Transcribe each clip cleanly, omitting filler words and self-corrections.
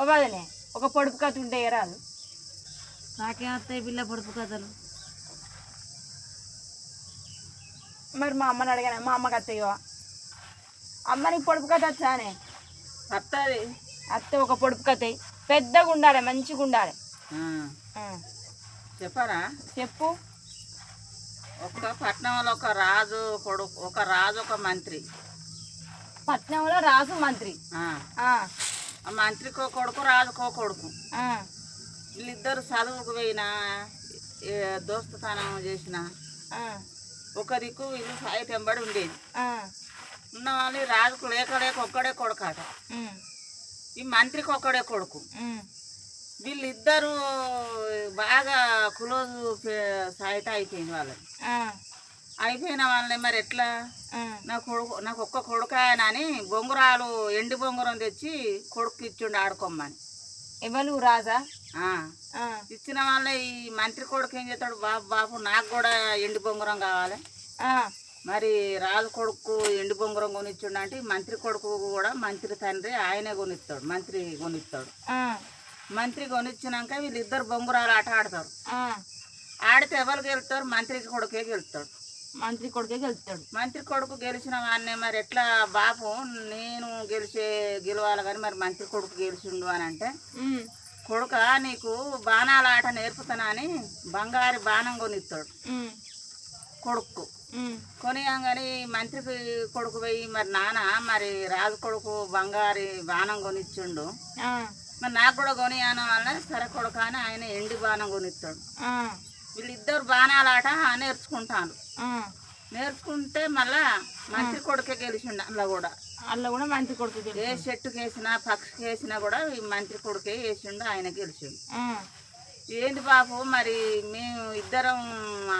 ఓ వదనే ఒక పొడుపు కథ ఉంటే రాదు. నాకేం వస్తాయి పిల్ల పొడుపు కథలు. మరి మా అమ్మని అడిగాను, మా అమ్మకి అత్తయ్యో అమ్మ నీకు పొడుపు కథ వచ్చానే? వస్తుంది. అత్తే ఒక పొడుపు కథ పెద్దగా ఉండాలి, మంచిగా ఉండాలి. చెప్పరా? చెప్పు. ఒక పట్నంలో ఒక రాజు కొడుకు, ఒక రాజు ఒక మంత్రి. పట్నంలో రాజు మంత్రి. ఆ మంత్రికో కొడుకు, రాజుకో కొడుకు. వీళ్ళిద్దరు చదువుకు పోయినా దోస్తతనం చేసిన ఒక దిక్కు వీళ్ళు సాయి తెంబడి ఉండేది. ఉన్న వాళ్ళు రాజుకు లేక లేక ఒక్కడే కొడుకాట, ఈ మంత్రికి ఒక్కడే కొడుకు. వీళ్ళిద్దరూ బాగా క్లోజ్ సైట్ అయిపోయింది వాళ్ళకి. అయిపోయిన వాళ్ళని మరి ఎట్లా, నాకు ఒక్క కొడుకు ఆయన అని బొంగురాలు ఎండి బొంగురం తెచ్చి కొడుకు ఇచ్చిండు ఆడుకోమ్మని. ఎవరు రాజా? ఇచ్చిన వాళ్ళే ఈ మంత్రి కొడుకు ఏం చేస్తాడు, బాబు బాబు నాకు కూడా ఎండి బొంగురం కావాలి. మరి రాజు కొడుకు ఎండి బొంగురం కొనిచ్చిండు అంటే మంత్రి కొడుకు కూడా మంత్రి తండ్రి ఆయనే కొనిస్తాడు, మంత్రి కొనిస్తాడు. మంత్రి కొనిచ్చినాక వీళ్ళిద్దరు బొంగురాలు ఆట ఆడతారు. ఆడితే ఎవరు గెలుస్తారు? మంత్రి కొడుకే గెలుస్తాడు. మంత్రి కొడుకే గెలుస్తాడు. మంత్రి కొడుకు గెలిచిన వాడిని మరి ఎట్లా బాపు నేను గెలవాలి కానీ మరి మంత్రి కొడుకు గెలిచిండు అని అంటే, కొడుక నీకు బాణాల ఆట నేర్పుతానా అని బంగారు బాణం కొనిస్తాడు కొడుకు. కొనియంగాని మంత్రి కొడుకు పోయి మరి నాన్న మరి రాజు కొడుకు బంగారు బాణం కొనిచ్చిండు, మరి నాకు కూడా కొనియాన వల్ల సరే కొడుక అని ఆయన ఎండి బాణం కొనిస్తాడు. వీళ్ళిద్దరు బాణాల ఆట నేర్చుకుంటాను. నేర్చుకుంటే మళ్ళా మంత్రి కొడుకే గెలిచిండు. అందులో కూడా మంత్రి కొడుకు ఏ చెట్టుకి వేసినా పక్షికి వేసినా కూడా ఈ మంత్రి కొడుకే వేసిండు, ఆయన గెలిచిండు. ఏంది బాబు మరి మేము ఇద్దరం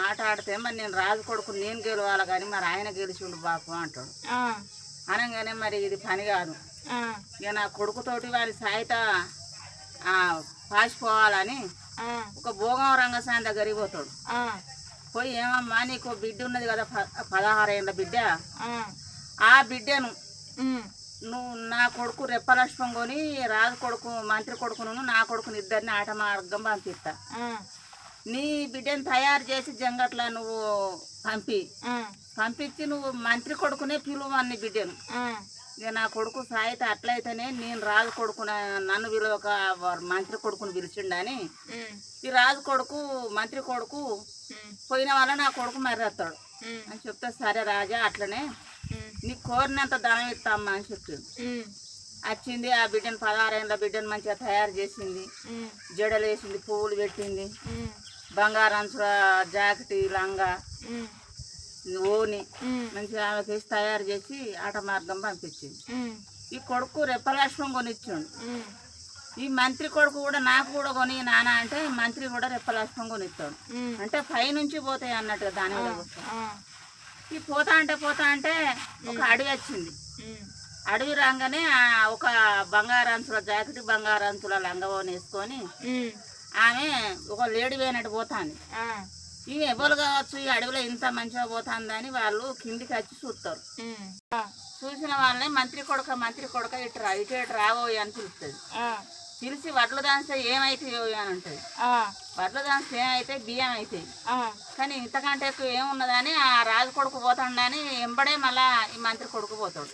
ఆట ఆడితే మరి నేను రాజు కొడుకు నేను గెలవాలి కానీ మరి ఆయన గెలిచిండు బాపు అంటాడు. అనగానే మరి ఇది పని కాదు, ఇక నా కొడుకుతోటి వారి సాయిత పాసిపోవాలని ఒక భోగం రంగసాని దగ్గరికి పోతాడు. పోయి ఏమమ్మా నీకు బిడ్డ ఉన్నది కదా 16 ఏళ్ళ బిడ్డ, ఆ బిడ్డను నువ్వు నా కొడుకు రెప్పలక్ష్మం కొని రాజు కొడుకు మంత్రి కొడుకును నా కొడుకుని ఇద్దరిని ఆట మార్గం పంపిస్తా, నీ బిడ్డను తయారు చేసి జంగట్లా నువ్వు పంపించి నువ్వు మంత్రి కొడుకునే పిలువన్ని బిడ్డను. ఇక నా కొడుకు సాయిత అట్లయితేనే నేను రాజు కొడుకు నన్ను విలువక మంత్రి కొడుకుని పిలిచిండని ఈ రాజు కొడుకు మంత్రి కొడుకు పోయిన వల్ల నా కొడుకు మర్రెత్తాడు అని చెప్తే, సరే రాజా అట్లనే నీకు కోరినంత ధనం ఇస్తామ్మా అని చెప్పింది. వచ్చింది ఆ బిడ్డను 16 ఏళ్ళ బిడ్డను మంచిగా తయారు చేసింది, జడలు వేసింది, పువ్వులు పెట్టింది, బంగారు అంచుల జాకెట్ లంగా ఓని మంచిగా ఆమెకి వేసి తయారు చేసి ఆట మార్గం పంపించింది. ఈ కొడుకు రెప్పలక్ష్మం కొనిచ్చిండు. ఈ మంత్రి కొడుకు కూడా నాకు కూడా కొని నాన్న అంటే మంత్రి కూడా రెప్పలక్ష్మం కొనిస్తాడు. అంటే పైనుంచి పోతాయి అన్నట్టుగా దాని మీద ఈ పోతా అంటే ఒక అడవి వచ్చింది. అడవి రాగానే ఒక బంగారు అంచుల జాకెట్ బంగారు అంచుల లంగవోని వేసుకొని ఆమె ఒక లేడీ పోయినట్టు పోతాంది. ఇవి ఎవరు కావచ్చు, ఈ అడవిలో ఇంత మంచిగా పోతుందని వాళ్ళు కిందికి వచ్చి చూస్తారు. చూసిన వాళ్ళని మంత్రి కొడుక ఇటు రావో అని పిలుస్తుంది. పిలిచి వడ్లు దాంస్తే ఏమైతాయో అని ఉంటుంది. వడ్లు దాంస్తే ఏమైతే బియ్యం అవుతాయి, కానీ ఇంతకంటే ఎక్కువ ఏమున్నదని ఆ రాజు కొడుకు పోతాడని ఎంబడే మళ్ళా ఈ మంత్రి కొడుకు పోతాడు.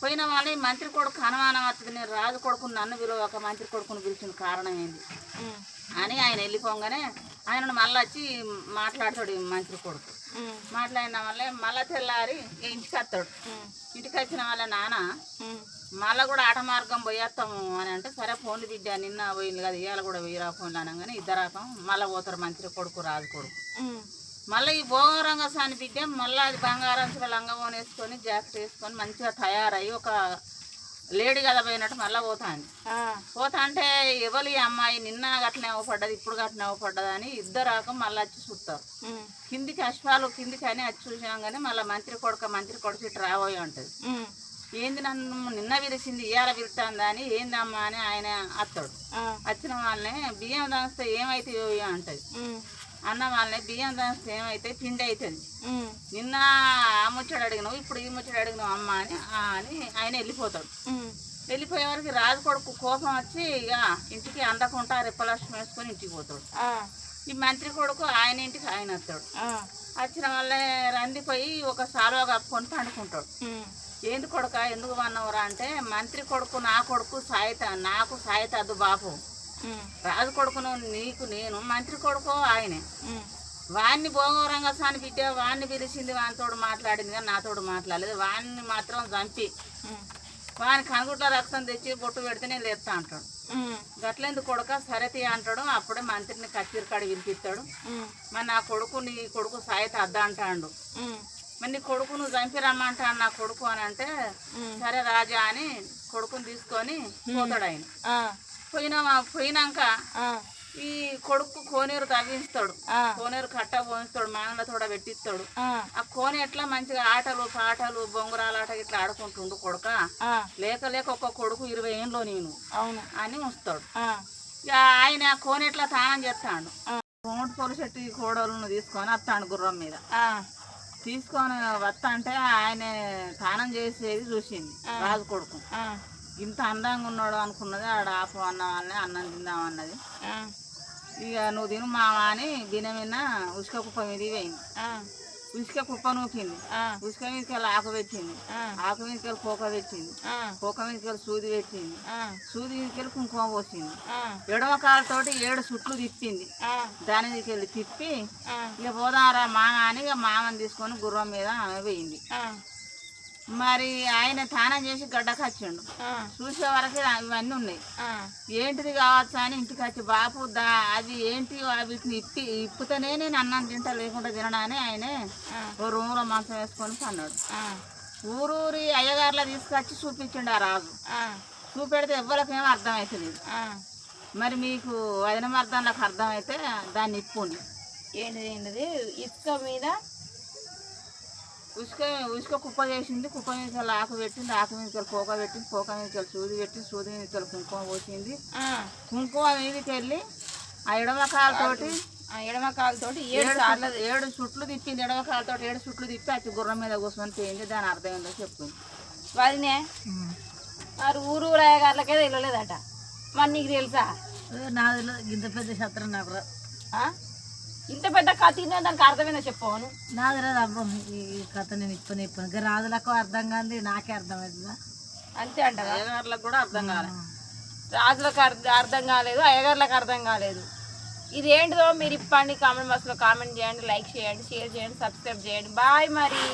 పోయిన వాళ్ళు ఈ మంత్రి కొడుకు అనుమానం వస్తుంది, నేను రాజు కొడుకు నన్ను ఒక మంత్రి కొడుకుని పిలిచిన కారణం ఏంది అని ఆయన వెళ్ళిపోగానే ఆయనను మళ్ళీ వచ్చి మాట్లాడతాడు ఈ మంత్రి కొడుకు. మాట్లాడిన వాళ్ళే మళ్ళీ తెల్లారి ఇంటికి వస్తాడు. ఇంటికి వచ్చిన వాళ్ళ నాన్న మళ్ళీ కూడా ఆట మార్గం పోయేస్తాము అని అంటే, సరే ఫోన్లు బిడ్డ నిన్న పోయింది కదా ఇవాళ కూడా వెయ్యిరా ఫోన్లు అనగానే ఇద్దరాకం మళ్ళీ పోతారు మంత్రి కొడుకు రాజు కొడుకు. మళ్ళీ ఈ భోగరంగసాని బిడ్డ మళ్ళీ అది బంగారంచుల లంగమోని వేసుకొని జాకెట్ వేసుకొని మంచిగా తయారయ్యి ఒక లేడీ కదా పోయినట్టు మళ్ళీ పోతా అంటే ఎవరు ఈ అమ్మాయి నిన్న గట్లనే అవ్వపడ్డది ఇప్పుడు గట్లనే అవ్వపడ్డది అని ఇద్దరాకం మళ్ళీ వచ్చి చూస్తారు. కిందికి అశ్వాలు కిందికి అని వచ్చి చూసాగానే మళ్ళీ మంత్రి కొడుకు ఇటు రాబోయి ఉంటుంది. ఏంది నన్ను నిన్న పిలిచింది ఇవాళ పిలుస్తుందా అని ఏందమ్మా అని ఆయన వస్తాడు. వచ్చిన వాళ్ళని బియ్యం దాస్తే ఏమైతాయో అంటది. అన్న వాళ్ళని బియ్యం దాస్తే ఏమైతే పిండి అవుతుంది, నిన్న ఆ ముచ్చడు అడిగినావు ఇప్పుడు ఈ ముచ్చడు అడిగినావు అమ్మ అని ఆయన వెళ్ళిపోతాడు. వెళ్ళిపోయే వరకు రాజు కొడుకు కోపం వచ్చి ఇక ఇంటికి అందకుండా రెప్పలక్ష్మి వేసుకొని ఇంటికి పోతాడు. ఈ మంత్రి కొడుకు ఆయన ఇంటికి ఆయన వస్తాడు. వచ్చిన వాళ్ళే రందిపోయి ఒక సాలువ కప్పుకొని పండుకుంటాడు. ఏంది కొడుక ఎందుకు అన్నవరా అంటే మంత్రి కొడుకు నా కొడుకు నాకు సాయిత అద్దు బాపు, రాజు కొడుకును నీకు నేను, మంత్రి కొడుకు ఆయనే. వాడిని భోగవరంగా సాని బిడ్డ వాడిని పిలిచింది, వానితోడు మాట్లాడింది కానీ నాతోడు మాట్లాడలేదు. వాడిని మాత్రం చంపి వాని కనుగుట్ల రక్తం తెచ్చి బొట్టు పెడితే నేను లేస్తా అంటాడు. గట్లేందుకు కొడుక సరేతి అంటాడు. అప్పుడే మంత్రిని కచ్చిరికాడి పిలిపిస్తాడు. మరి నా కొడుకు నీ కొడుకు సాయిత అద్దా అంటాడు. మరి నీ కొడుకు నువ్వు చంపి రమ్మంటాడు నా కొడుకు అని అంటే సరే రాజా అని కొడుకుని తీసుకొని పోతాడు. ఆయన పోయినాక ఈ కొడుకు కోనేరు తవ్విస్తాడు. కోనేరు కట్ట పోయిస్తాడు, మానలతోడ పెట్టిస్తాడు. ఆ కోని ఎట్లా మంచిగా ఆటలు పాటలు బొంగురాల ఆట ఇట్లా ఆడుకుంటుండు కొడుక. లేక లేక ఒక కొడుకు 20 ఏళ్ళలో నేను అని ఉంచుతాడు. ఆయన కోని ఎట్లా తానం చేస్తాడు. కోమటి పొలి చెట్టు కోడలను తీసుకొని వస్తాడు గుర్రం మీద. తీసుకొని వస్తా అంటే ఆయన తానం చేసేది చూసింది రాజు కొడుకు. ఇంత అందంగా ఉన్నాడు అనుకున్నది. ఆడ ఆపు అన్న వాళ్ళని అన్నం తిందామన్నది. ఇక నువ్వు తిను మామ అని దినమిన్న ఉసుక కుప్ప మీద పోయింది. ఉసుక కుప్ప నూకింది. ఉసుక మీదకెళ్ళి ఆకు పెట్టింది. ఆకు మీదకెళ్ళి కోక పెట్టింది. కోక మీదకెళ్ళి సూది పెట్టింది. సూది మీదకెళ్ళి కుంకుమ పోసింది. ఎడమ కాలుతోటి 7 చుట్లు తిప్పింది. దాని మీదకెళ్ళి తిప్పి ఇక పోదారా మామ అని ఇక మామని తీసుకొని గుర్రం మీద ఆమె పోయింది. మరి ఆయన తానం చేసి గడ్డకు వచ్చిండు. చూసే వరకు ఇవన్నీ ఉన్నాయి. ఏంటిది కావచ్చు అని ఇంటికి వచ్చి బాపు అది ఏంటి వీటిని ఇప్పుతేనే నేను అన్నం తింటా లేకుండా తినడాని ఆయనే ఓ రూమ్లో మంచం వేసుకొని పన్నాడు. ఊరూరి అయ్యగారులో తీసుకొచ్చి చూపించిండు ఆ రాజు. చూపెడితే ఎవ్వరికేమో అర్థమవుతలేదు. మరి మీకు వదినమర్థంలోకి అర్థమైతే దాన్ని ఇప్పుండి. ఏంటిది ఇసుక మీద ఉసుక కుప్ప చేసింది. కుప్ప మీద ఆకు పెట్టింది. ఆకు మీద కోక పెట్టింది. కోక మీద సూది పెట్టింది. సూది మీద కుంకుమ పోసింది. కుంకుమ మీదకి వెళ్ళి ఆ ఎడమ కాలుతోటి 7 చుట్లు తిప్పింది. ఎడమ కాలుతోటి 7 చుట్లు తిప్పి అచ్చి గుర్రం మీద కూర్చొని పోయింది. దాని అర్థం ఏందో చెప్పింది. వదినే మరి ఊరు రాయగారులకే తెలియలేదట. మరి నీకు తెలుసా? నాది ఇంత పెద్ద శత్రం నాకు ఇంత పెద్ద కథ దానికి అర్థమైందో చెప్పవను. నాది రాదు అబ్బా ఈ కథ నేను ఇప్పను రాజులకు అర్థం కాదు, నాకే అర్థమవుతుందా? అంతే అంటారా? అయ్యగారులకు కూడా అర్థం కాలేదు. రాజులకు అర్థం కాలేదు, అయ్యగారులకు అర్థం కాలేదు. ఇది ఏంటిదో మీరు ఇప్పండి. కామెంట్ బాక్స్లో కామెంట్ చేయండి, లైక్ చేయండి, షేర్ చేయండి, సబ్స్క్రైబ్ చేయండి. బాయ్ మరి.